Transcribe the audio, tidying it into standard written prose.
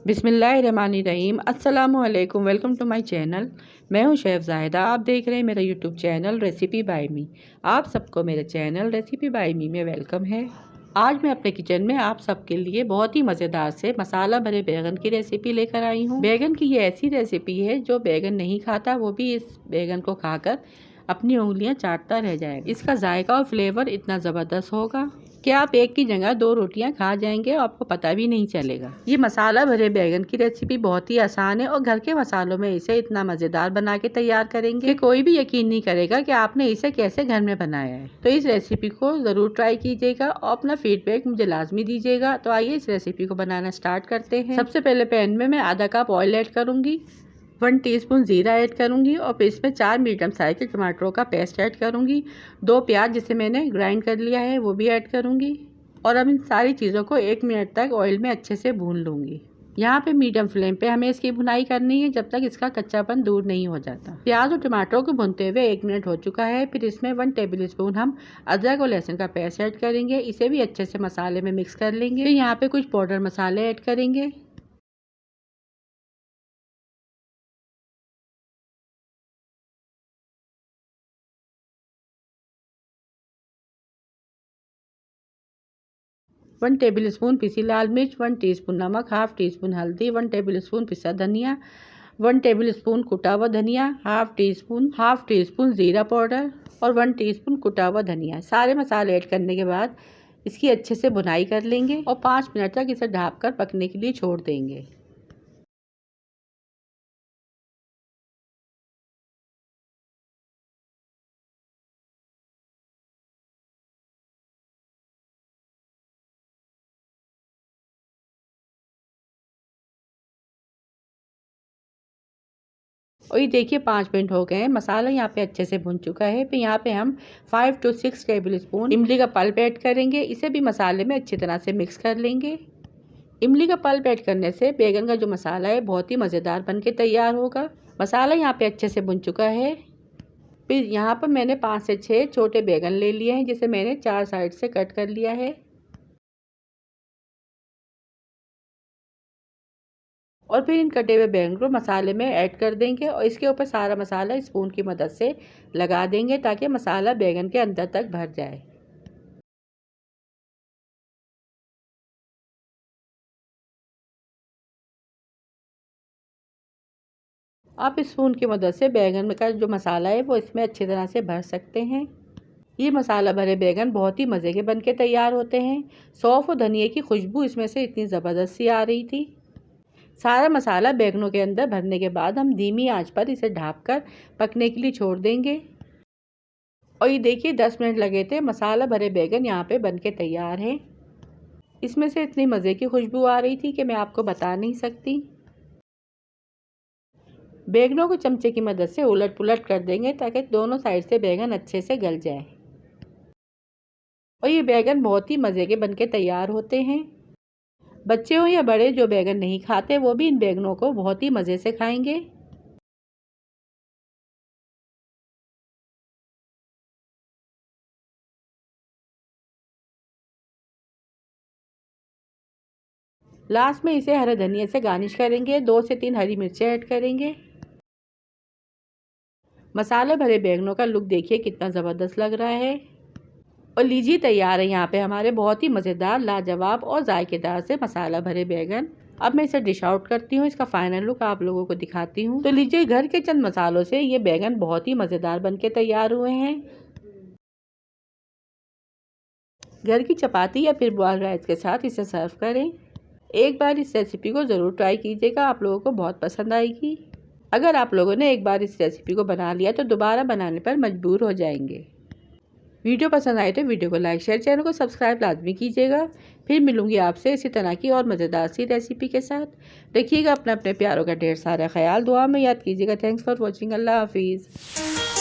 बिस्मिल्लाहिर्रहमानिर्रहीम। अस्सलामु अलैकुम। Welcome to my channel. मैं हूं शेफ़ ज़ाहिदा। आप देख रहे हैं मेरा YouTube channel recipe by me. आप सबको मेरे चैनल रेसिपी बाय मी में वेलकम है। आज मैं अपने किचन में आप सबके लिए बहुत ही मज़ेदार से मसाला भरे बैगन की रेसिपी लेकर आई हूँ। बैगन की ये ऐसी रेसिपी है जो बैगन नहीं खाता वो भी इस बैगन को खाकर अपनी उंगलियां चाटता रह जाएगा। इसका जायका और फ्लेवर इतना ज़बरदस्त होगा कि आप एक की जगह 2 रोटियां खा जाएंगे और आपको पता भी नहीं चलेगा। ये मसाला भरे बैगन की रेसिपी बहुत ही आसान है और घर के मसालों में इसे इतना मज़ेदार बना के तैयार करेंगे कि कोई भी यकीन नहीं करेगा कि आपने इसे कैसे घर में बनाया है। तो इस रेसिपी को ज़रूर ट्राई कीजिएगा और अपना फीडबैक मुझे लाजमी दीजिएगा। तो आइए इस रेसिपी को बनाना स्टार्ट करते हैं। सबसे पहले पैन में मैं आधा कप ऑयल ऐड करूँगी, 1 टीस्पून ज़ीरा ऐड करूंगी और फिर इसमें 4 मीडियम साइज के टमाटरों का पेस्ट ऐड करूंगी, 2 प्याज जिसे मैंने ग्राइंड कर लिया है वो भी ऐड करूंगी और अब इन सारी चीज़ों को 1 मिनट तक ऑयल में अच्छे से भून लूंगी। यहाँ पे मीडियम फ्लेम पे हमें इसकी भुनाई करनी है जब तक इसका कच्चापन दूर नहीं हो जाता। प्याज और टमाटरों को भूनते हुए 1 मिनट हो चुका है। फिर इसमें 1 टेबल स्पून हम अदरक और लहसुन का पेस्ट ऐड करेंगे। इसे भी अच्छे से मसाले में मिक्स कर लेंगे। फिर यहाँ पे कुछ पाउडर मसाले ऐड करेंगे। वन टेबल स्पून पिसी लाल मिर्च, 1 टीस्पून नमक, हाफ टी स्पून हल्दी, 1 टेबल स्पून पिसा धनिया, 1 टेबल स्पून कुटा हुआ धनिया, हाफ टी स्पून ज़ीरा पाउडर और 1 टीस्पून कुटा हुआ धनिया। सारे मसाले ऐड करने के बाद इसकी अच्छे से भुनाई कर लेंगे और 5 मिनट तक इसे ढक कर पकने के लिए छोड़ देंगे। और ये देखिए 5 मिनट हो गए हैं। मसाला यहाँ पे अच्छे से भुन चुका है। फिर यहाँ पे हम 5 to 6 टेबल स्पून इमली का पल्प ऐड करेंगे। इसे भी मसाले में अच्छी तरह से मिक्स कर लेंगे। इमली का पल्प ऐड करने से बैगन का जो मसाला है बहुत ही मज़ेदार बन के तैयार होगा। मसाला यहाँ पे अच्छे से भुन चुका है। फिर यहाँ पर मैंने 5 से 6 छोटे बैगन ले लिए हैं जिसे मैंने 4 साइड से कट कर लिया है और फिर इन कटे हुए बैंगन को मसाले में ऐड कर देंगे और इसके ऊपर सारा मसाला स्पून की मदद से लगा देंगे ताकि मसाला बैंगन के अंदर तक भर जाए। आप स्पून की मदद से बैंगन का जो मसाला है वो इसमें अच्छी तरह से भर सकते हैं। ये मसाला भरे बैंगन बहुत ही मज़े के बन के तैयार होते हैं। सौंफ और धनिया की खुशबू इसमें से इतनी ज़बरदस्त सी आ रही थी। सारा मसाला बैंगनों के अंदर भरने के बाद हम धीमी आंच पर इसे ढककर पकने के लिए छोड़ देंगे। और ये देखिए 10 मिनट लगे थे। मसाला भरे बैंगन यहाँ पे बन के तैयार हैं। इसमें से इतनी मज़े की खुशबू आ रही थी कि मैं आपको बता नहीं सकती। बैंगनों को चमचे की मदद से उलट पुलट कर देंगे ताकि दोनों साइड से बैंगन अच्छे से गल जाए और ये बैंगन बहुत ही मज़े के बन के तैयार होते हैं। बच्चे हो या बड़े जो बैंगन नहीं खाते वो भी इन बैंगनों को बहुत ही मज़े से खाएंगे। लास्ट में इसे हरे धनिया से गार्निश करेंगे। 2 से 3 हरी मिर्चें ऐड करेंगे। मसाले भरे बैंगनों का लुक देखिए कितना ज़बरदस्त लग रहा है और लीजिए तैयार है यहाँ पे हमारे बहुत ही मज़ेदार, लाजवाब और जायकेदार से मसाला भरे बैंगन। अब मैं इसे डिश आउट करती हूँ। इसका फाइनल लुक आप लोगों को दिखाती हूँ। तो लीजिए घर के चंद मसालों से ये बैंगन बहुत ही मज़ेदार बन के तैयार हुए हैं। घर की चपाती या फिर बॉयल राइस के साथ इसे सर्व करें। एक बार इस रेसिपी को ज़रूर ट्राई कीजिएगा, आप लोगों को बहुत पसंद आएगी। अगर आप लोगों ने एक बार इस रेसिपी को बना लिया तो दोबारा बनाने पर मजबूर हो जाएंगे। वीडियो पसंद आए तो वीडियो को लाइक शेयर, चैनल को सब्सक्राइब लाजमी कीजिएगा। फिर मिलूंगी आपसे इसी तरह की और मज़ेदार सी रेसिपी के साथ। रखिएगा अपने अपने प्यारों का ढेर सारा ख्याल। दुआ में याद कीजिएगा। Thanks for watching. अल्लाह हाफिज़।